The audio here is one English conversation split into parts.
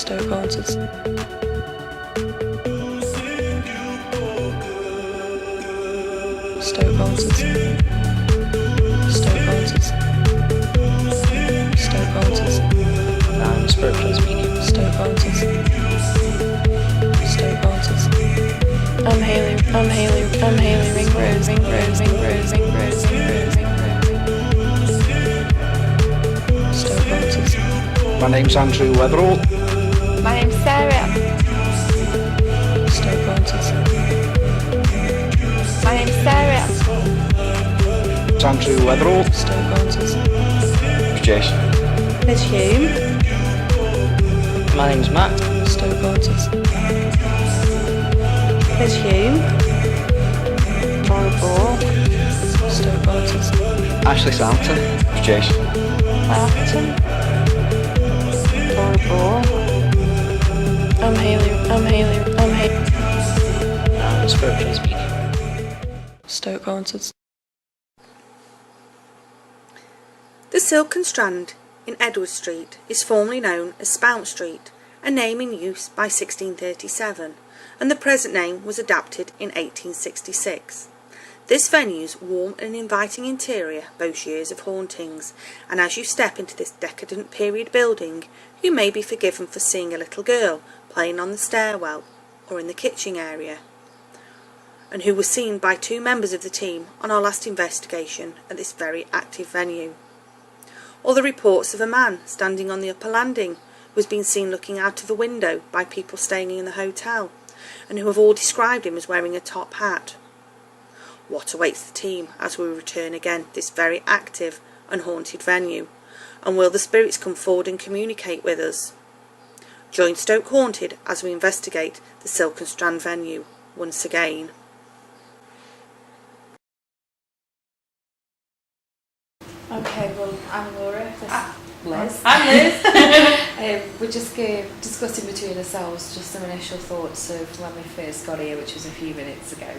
stokehaunted, stokehaunted, stokehaunted, stokehaunted, spiritual speaking, stokehaunted, stokehaunted. I'm Haley, ring rose, ring rose, ring rose, ring rose, ring rose, ring rose. Stokehaunted. My name's Andrew Weatherall. My name's Sarah. Stokehaunted. My name's Sarah. It's Andrew Weatherall. Stokehaunted. Jason. There's Hume. My name's Matt. Stokehaunted. There's Hume. Ball. Stokehaunted. Ashley Salter. Jason. Barton. Ball. I'm Haley, Spiritual speaking. stokehaunted. The Silken Strand in Edward Street is formerly known as Spout Street, a name in use by 1637, and the present name was adapted in 1866. This venue's warm and inviting interior boasts years of hauntings, and as you step into this decadent period building, you may be forgiven for seeing a little girl playing on the stairwell or in the kitchen area, and who was seen by two members of the team on our last investigation at this very active venue. Or the reports of a man standing on the upper landing who has been seen looking out of a window by people staying in the hotel, and who have all described him as wearing a top hat. What awaits the team as we return again to this very active and haunted venue, and will the spirits come forward and communicate with us? Join Stoke Haunted as we investigate the Silken Strand venue once again. Okay, well, I'm Laura. Liz. I'm Liz. We're just discussing between ourselves just some initial thoughts of when we first got here, which was a few minutes ago.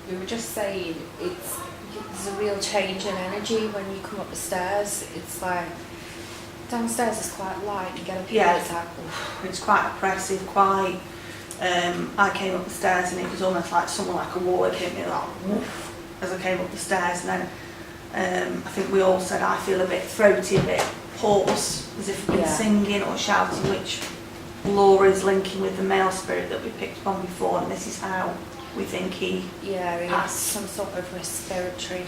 We were just saying there's a real change in energy when you come up the stairs. It's like downstairs is quite light. You get a feeling it's like, It's quite oppressive, quite. I came up the stairs and it was almost like someone like a wall had hit me like woof, as I came up the stairs, and then I think we all said I feel a bit throaty, a bit hoarse, as if we've been singing or shouting, which Laura's linking with the male spirit that we picked up on before, and this is how we think he he passed. has some sort of respiratory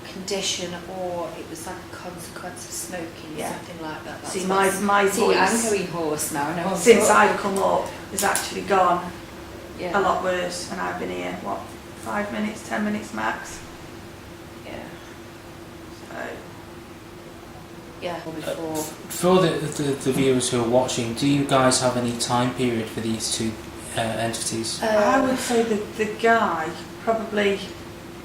condition, or it was like a consequence of smoking, something like that. That's See, my See, voice, I'm going hoarse now. No, since I've come up, has actually gone a a lot worse, and I've been here, 5 minutes, 10 minutes max. Before. For the viewers who are watching, do you guys have any time period for these two entities? I would say the guy probably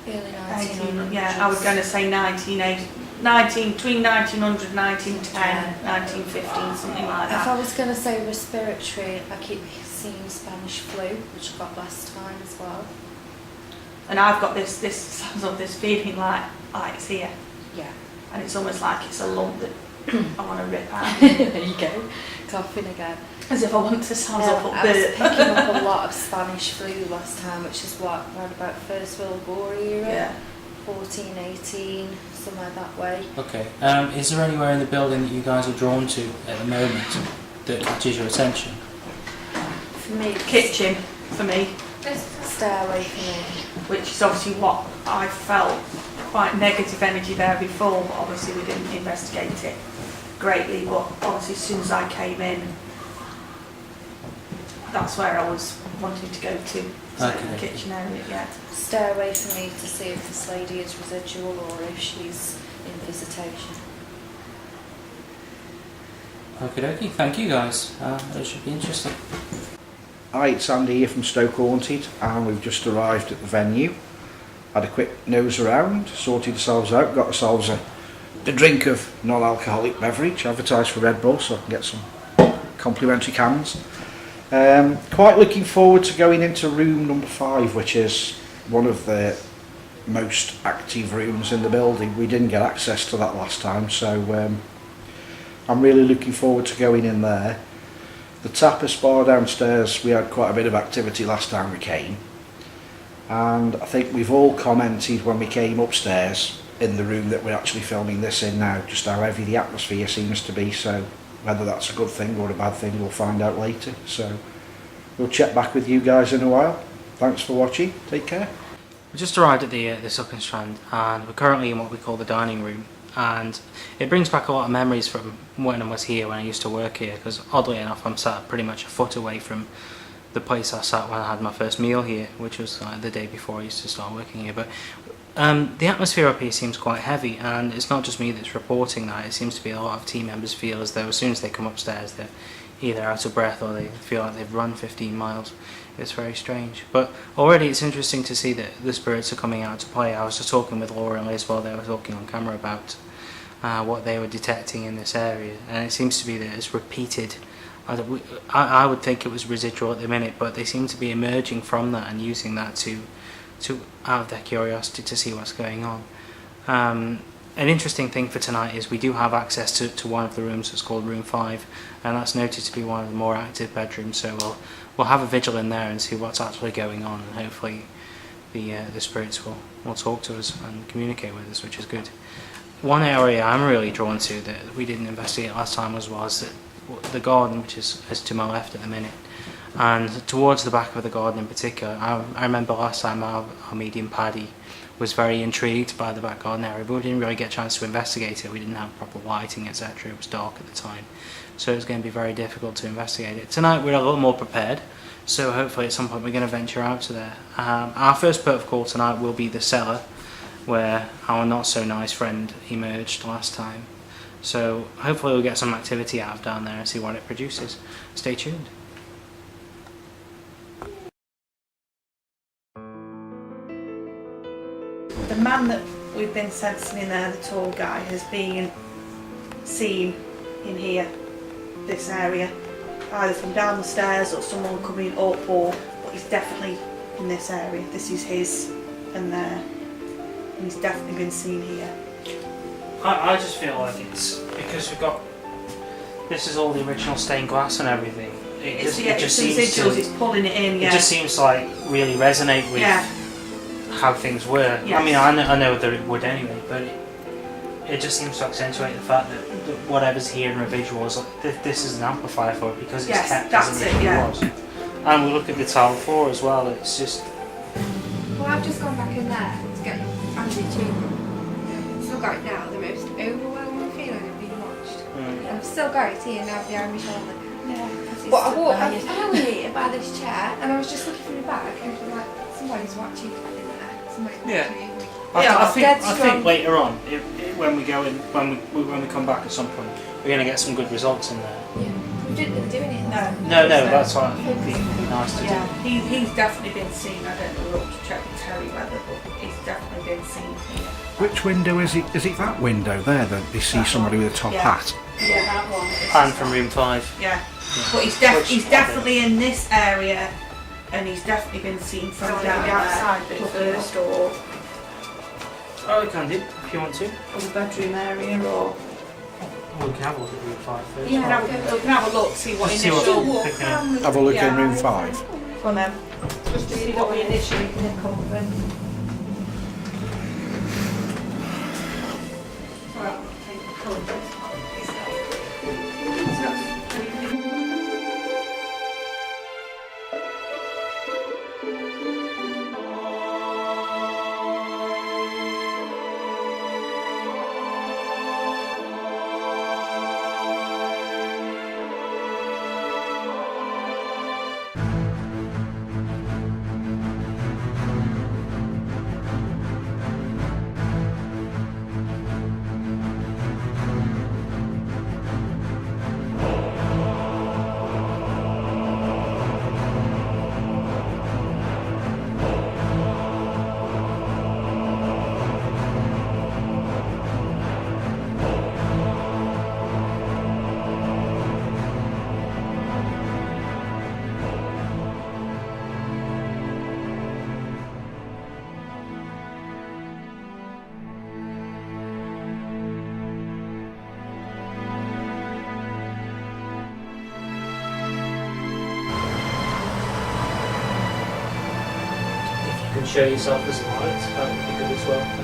Early 18, I was going to say 1980, between 1900, 1910, 1915, something like If I that. was going to say respiratory, I keep seeing Spanish flu, which I got last time as well. And I've got this feeling like it's here, Yeah. and it's almost like it's a lump that I want to rip out, There you go. Coughing again. as if I want to sound up I was picking up a lot of Spanish flu last time, which is what, around about First World War era, Yeah. 14, 18, somewhere that way. Okay. Is there anywhere in the building that you guys are drawn to at the moment that catches your attention? For me, Kitchen for me, stairway for me. which is obviously what I felt quite negative energy there before, but obviously we didn't investigate it greatly, but obviously as soon as I came in, that's where I was wanting to go to, so the kitchen area, Stairway for me to see if this lady is residual or if she's in visitation. Okay, thank you guys. It should be interesting. Hi, it's Andy here from Stoke Haunted, and we've just arrived at the venue. Had a quick nose around, sorted ourselves out, got ourselves a drink of non-alcoholic beverage, advertised for Red Bull, so I can get some complimentary cans. Quite looking forward to going into room number 5, which is one of the most active rooms in the building. We didn't get access to that last time, so I'm really looking forward to going in there. The tapas bar downstairs, we had quite a bit of activity last time we came, and I think we've all commented when we came upstairs in the room that we're actually filming this in now, just how heavy the atmosphere seems to be. So whether that's a good thing or a bad thing, we'll find out later. So we'll check back with you guys in a while. Thanks for watching, take care. We just arrived at the Silken Strand, and we're currently in what we call the dining room, and it brings back a lot of memories from when I was here, when I used to work here, because oddly enough I'm sat pretty much a foot away from the place I sat when I had my first meal here, which was the day before I used to start working here. But the atmosphere up here seems quite heavy, and it's not just me that's reporting that. It seems to be a lot of team members feel as though as soon as they come upstairs they're either out of breath or they feel like they've run 15 miles. It's very strange. But already it's interesting to see that the spirits are coming out to play. I was just talking with Laura and Liz while they were talking on camera about what they were detecting in this area, and it seems to be that it's repeated. I would think it was residual at the minute, but they seem to be emerging from that and using that to out of their curiosity to see what's going on. An interesting thing for tonight is we do have access to one of the rooms that's called room 5, and that's noted to be one of the more active bedrooms, so we'll have a vigil in there and see what's actually going on, and hopefully the spirits will talk to us and communicate with us, which is good. One area I'm really drawn to that we didn't investigate last time was the garden, which is to my left at the minute, and towards the back of the garden in particular. I remember last time our medium Paddy was very intrigued by the back garden area, but we didn't really get a chance to investigate it. We didn't have proper lighting, etc. It was dark at the time, so it was going to be very difficult to investigate it. Tonight we're a little more prepared, so hopefully at some point we're going to venture out to there. Our first port of call tonight will be the cellar, where our not so nice friend emerged last time. So hopefully we'll get some activity out of down there and see what it produces. Stay tuned. The man that we've been sensing in there, the tall guy, has been seen in here, this area, either from down the stairs or someone coming up, but he's definitely in this area. This is his and there, and he's definitely been seen here. I just feel like it's because we've got, this is all the original stained glass and everything. It just seems to, it's pulling it in. it just seems to like really resonate with how things were. Yes. I mean, I know that it would anyway, but it just seems to accentuate the fact that whatever's here in residuals, this is an amplifier for it because it's kept as it was. And we look at the tile floor as well. It's just. Well, I've just gone back in there to get Andy to. Still got it now. The most overwhelming feeling of being watched. I've still got it here now behind my shoulder. Yeah. But I walked an hour here by this chair, and I was just looking through the back, and I'm like, somebody's watching in there. Somebody's watching. I think later on, when we go in, when we come back at some point, we're going to get some good results in there. Yeah, we didn't really do it. No, that's what it'd be nice to do. Yeah, he's definitely been seen. I don't know, we'll have to check with Terry whether, but he's definitely been seen here. Which window is it? Is it that window there that they see somebody with a top hat? Yeah, that one. And from room 5. Yeah. But he's definitely in this area, and he's definitely been seen from down the outside bit first, or Oh, we can do, if you want to. the bedroom area, or Well, we can have a look at room 5 first. we can have a look, see what See what initial. we're picking up. Have a look in room 5. Go on then. Just to see what we initially pick up and. Well, take the colours. can show yourself as a light, that would be good as well.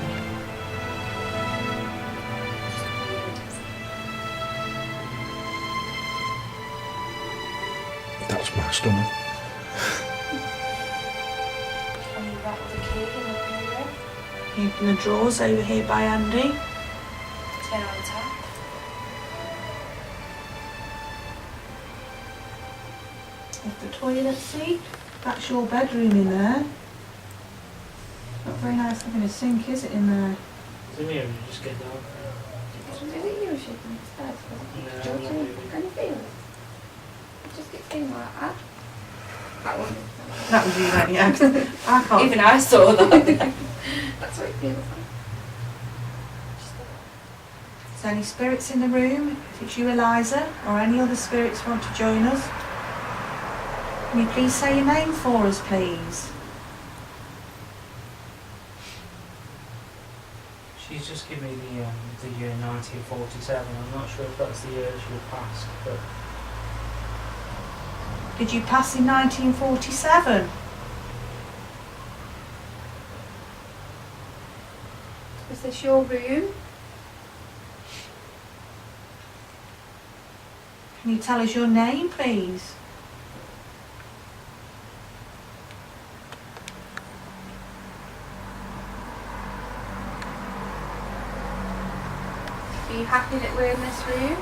That's my stomach. Can you rattle the key in the bureau? Open the drawers over here by Andy. Turn on the tap. Off the toilet seat. That's your bedroom in there. Not very nice having a sink, is it, in there? So maybe you just get down. Is it you or should we start? No, Do you not really. can you feel it? It just gets in like that. That one. That was you, that, yeah. I can't. Even I saw that. That's what it feels like. Is there any spirits in the room? If it's you, Eliza, or any other spirits want to join us, can you please say your name for us, please? She's just given me the year 1947. I'm not sure if that's the year she passed, but Did you pass in 1947? Is this your room? Can you tell us your name, please? Are you happy that we're in this room?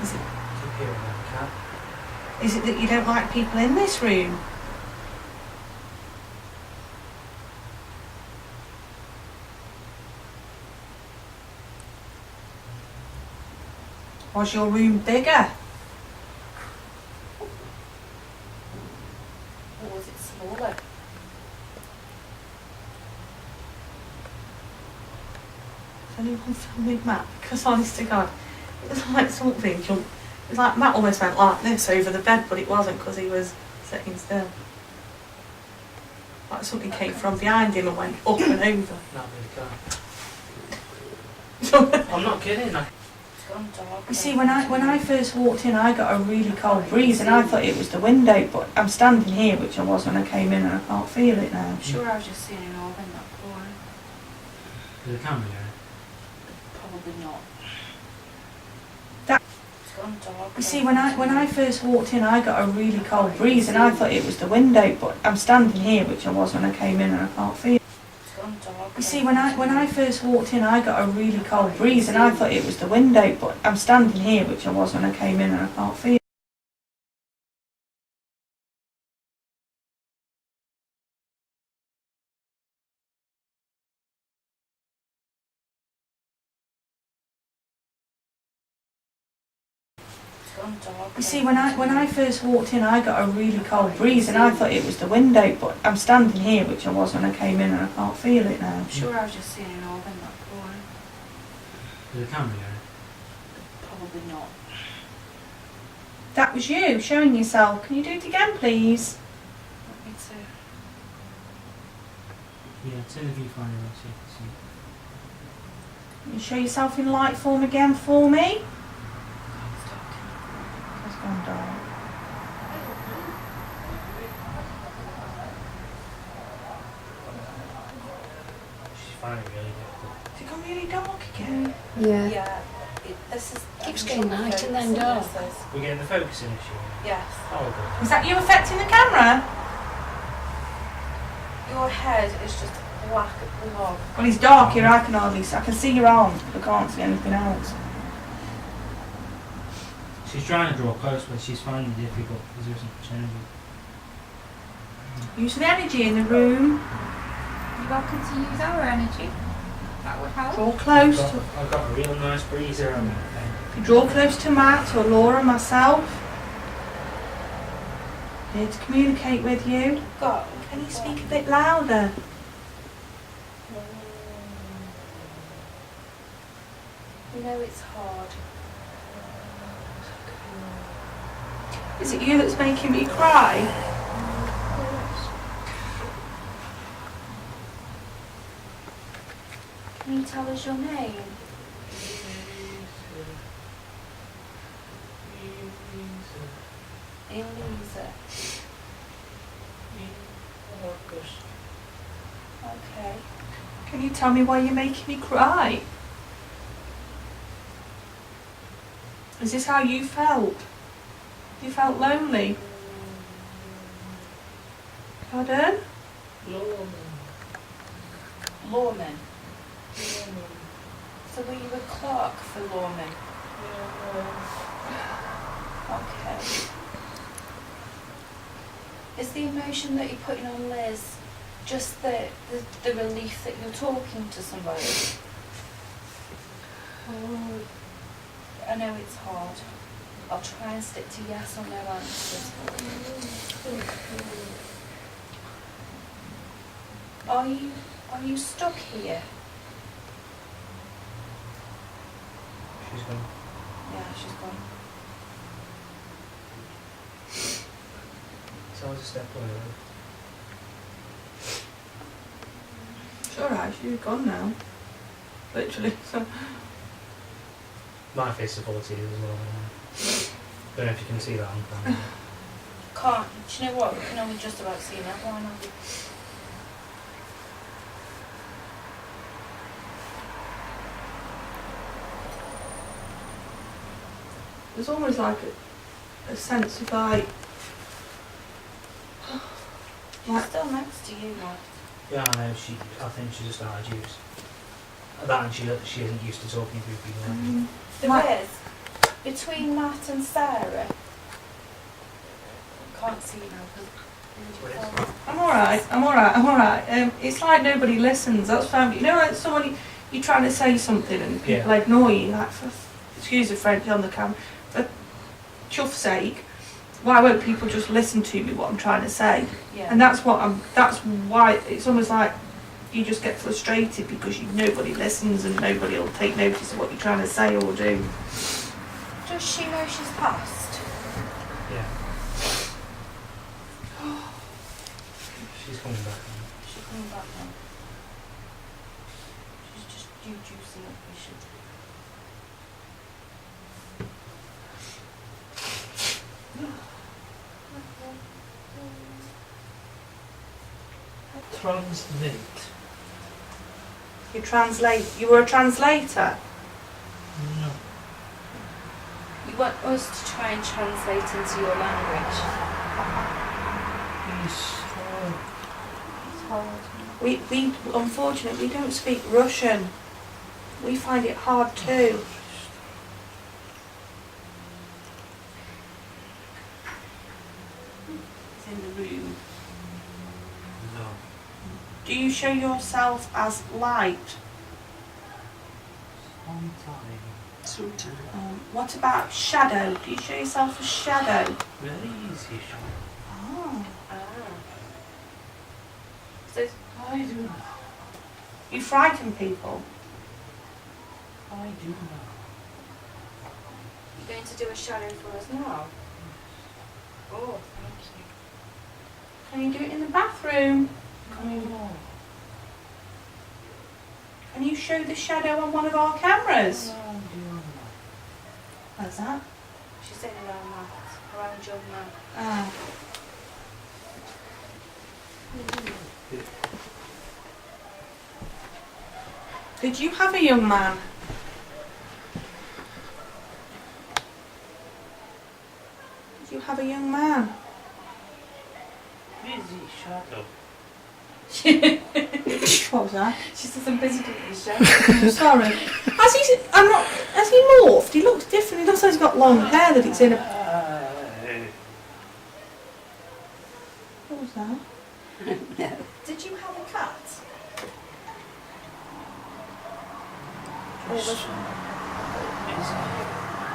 Is it, keep hearing that cat. is it that you don't like people in this room? Was your room bigger? Or was it smaller? Has anyone filmed Matt? Because honest to God, it was like something jumped. It was like Matt almost went like this over the bed, but it wasn't because he was sitting still. Like something came from behind him and went up and over. That'd be the cat. I'm not kidding. It's gone dark. You see, when I first walked in, I got a really cold breeze, and I thought it was the window. But I'm standing here, which I was when I came in, and I can't feel it now. I'm sure I was just seeing an orb in that corner. There's a camera there. Probably not. That- It's gone dark. You see, when I first walked in, I got a really cold breeze, and I thought it was the window. But I'm standing here, which I was when I came in, and I can't feel. It's gone dark. You see, when I first walked in, I got a really cold breeze, and I thought it was the window. But I'm standing here, which I was when I came in, and I can't feel. It's gone dark. You see, when I first walked in, I got a really cold breeze, and I thought it was the window. But I'm standing here, which I was when I came in, and I can't feel it now. I'm sure I was just seeing an orb in that corner. There's a camera there. Probably not. That was you showing yourself. Can you do it again, please? Want me to? Yeah, it's in the viewfinder, so you can see. Can you show yourself in light form again for me? It's dark. It's gone dark. She's finding it really difficult. Has it gone really dark again? Yeah. Yeah. This is Keeps getting light and then dark. We're getting the focusing issue. Yes. Oh, good. Is that you affecting the camera? Your head is just black as log. Well, it's dark here. I can hardly see. I can see your arms, but I can't see anything else. She's trying to draw close, but she's finding it difficult because there isn't much energy. Use the energy in the room. You're welcome to use our energy. That would help. Draw close. I've got a real nice breeze around me. Draw close to Matt or Laura, myself. Here to communicate with you. Got. Can you speak a bit louder? You know it's hard. Is it you that's making me cry? Can you tell us your name? Elisa. Okay. Can you tell me why you're making me cry? Is this how you felt? You felt lonely? Pardon? Lawman. So were you a clerk for Lawman? Okay. Is the emotion that you're putting on Liz just the relief that you're talking to somebody? Oh, I know it's hard. I'll try and stick to yes or no answers for you. Are you stuck here? She's gone. Yeah, she's gone. So I'll just step away. It's alright, she's gone now. Literally. So. My face is full of tears as well. Don't know if you can see that on camera. Can't. Do you know what? We can only just about see that one. There's almost like a sense of like... She's still next to you, Matt. Yeah, I know. I think she's just out of juice. That and she isn't used to talking to people. There is. Between Matt and Sarah. Can't see now. I'm alright. It's like nobody listens. That's fine. You know, like someone, you're trying to say something and people ignore you. Like, excuse the French on the camera, for chuff's sake, why won't people just listen to me what I'm trying to say? Yeah. And that's why it's almost like you just get frustrated because nobody listens and nobody will take notice of what you're trying to say or do. Does she know she's passed? Yeah. She's coming back now. She's coming back now. She's just juicing up vision. Translate. You were a translator? No. You want us to try and translate into your language? It's hard. We unfortunately we don't speak Russian. We find it hard too. It's in the room. No. Do you show yourself as light? Sometimes. What about shadow? Do you show yourself as shadow? Very easy, Sean. Oh. So I do know. You frighten people? I do know. you're going to do a shadow for us now? Oh, thank you. Can you do it in the bathroom? Can you show the shadow on one of our cameras? Where's that? She's saying around that. Around your mouth. Ah. Did you have a young man? Did you have a young man? Busy shadow. What was that? She says I'm busy doing the shadow. Sorry. Has he morphed? He looks different. He looks like he's got long hair that it's in a... What was that? No. Did you have a cat?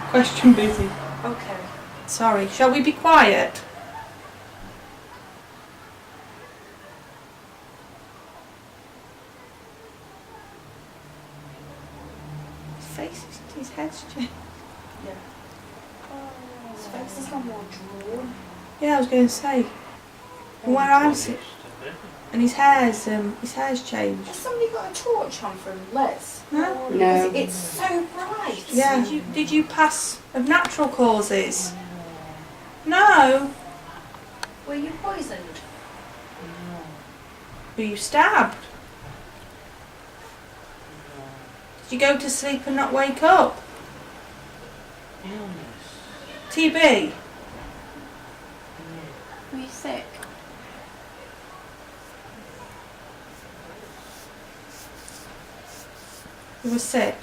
Question busy. Okay. Sorry. Shall we be quiet? His head's changed. Yeah. His face is not more drawn. Yeah, I was going to say. From where I'm sitting, and his hair's changed. Has somebody got a torch on from Liz? No. No. It's so bright. Yeah. Did you pass of natural causes? No. Were you poisoned? Were you stabbed? Did you go to sleep and not wake up? TB? Were you sick? You were sick?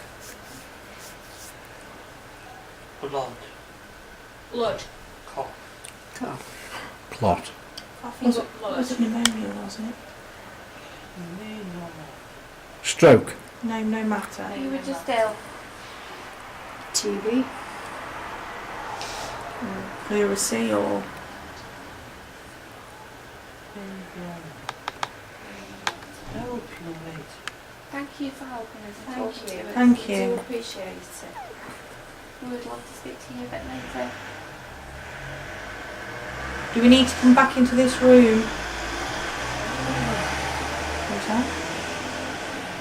Blood. Blood. Cough. Plot. Coughing up blood. Was it pneumonia, was it? Stroke. No, no matter. You were just ill. TV. Pleurisy or... Thank you for helping us and Thank talking you. to us. Thank We you. do appreciate it. We would love to speak to you a bit later. Do we need to come back into this room? What's that?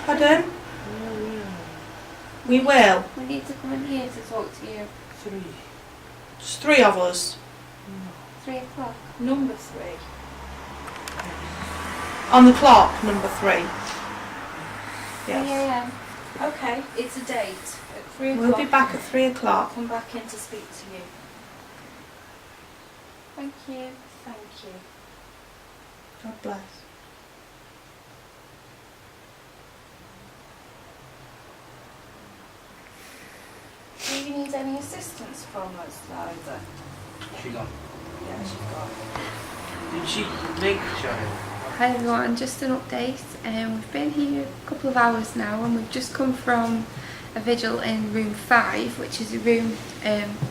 Pardon? We will. We need to come in here to talk to you. Just 3 of us. 3 o'clock. Number 3. On the clock, number 3. 3 Yes. a.m. Okay. It's a date at 3 o'clock. We'll be back at 3 o'clock. Come back in to speak to you. Thank you. Thank you. God bless. Do you need any assistance from us, Liza? She gone. Yeah, she's gone. Did she blink, child? Hi everyone, just an update. We've been here a couple of hours now and we've just come from a vigil in room 5, which is a room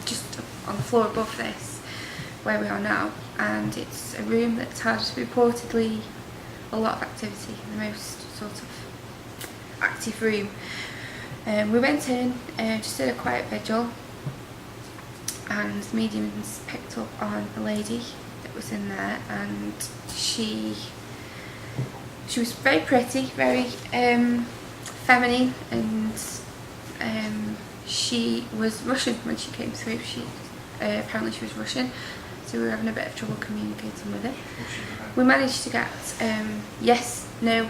just on the floor above this, where we are now. And it's a room that's had reportedly a lot of activity, the most sort of active room. We went in, just did a quiet vigil, and the mediums picked up on a lady that was in there, and she was very pretty, very feminine, and she was Russian when she came through. Apparently she was Russian, so we were having a bit of trouble communicating with her. We managed to get yes, no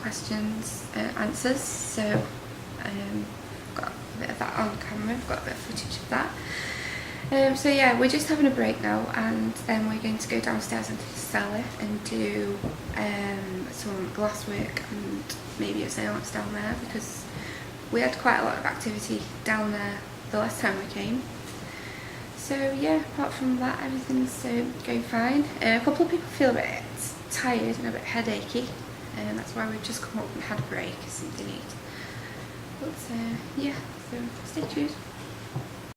questions, answers, so got a bit of that on camera, got a bit of footage of that. So yeah, we're just having a break now, and then we're going to go downstairs into the cellar and do some glass work and maybe a seance down there, because we had quite a lot of activity down there the last time we came. So yeah, apart from that, everything's going fine. A couple of people feel a bit tired and a bit headachy, and that's why we've just come up and had a break, something to eat. But yeah, so stay tuned.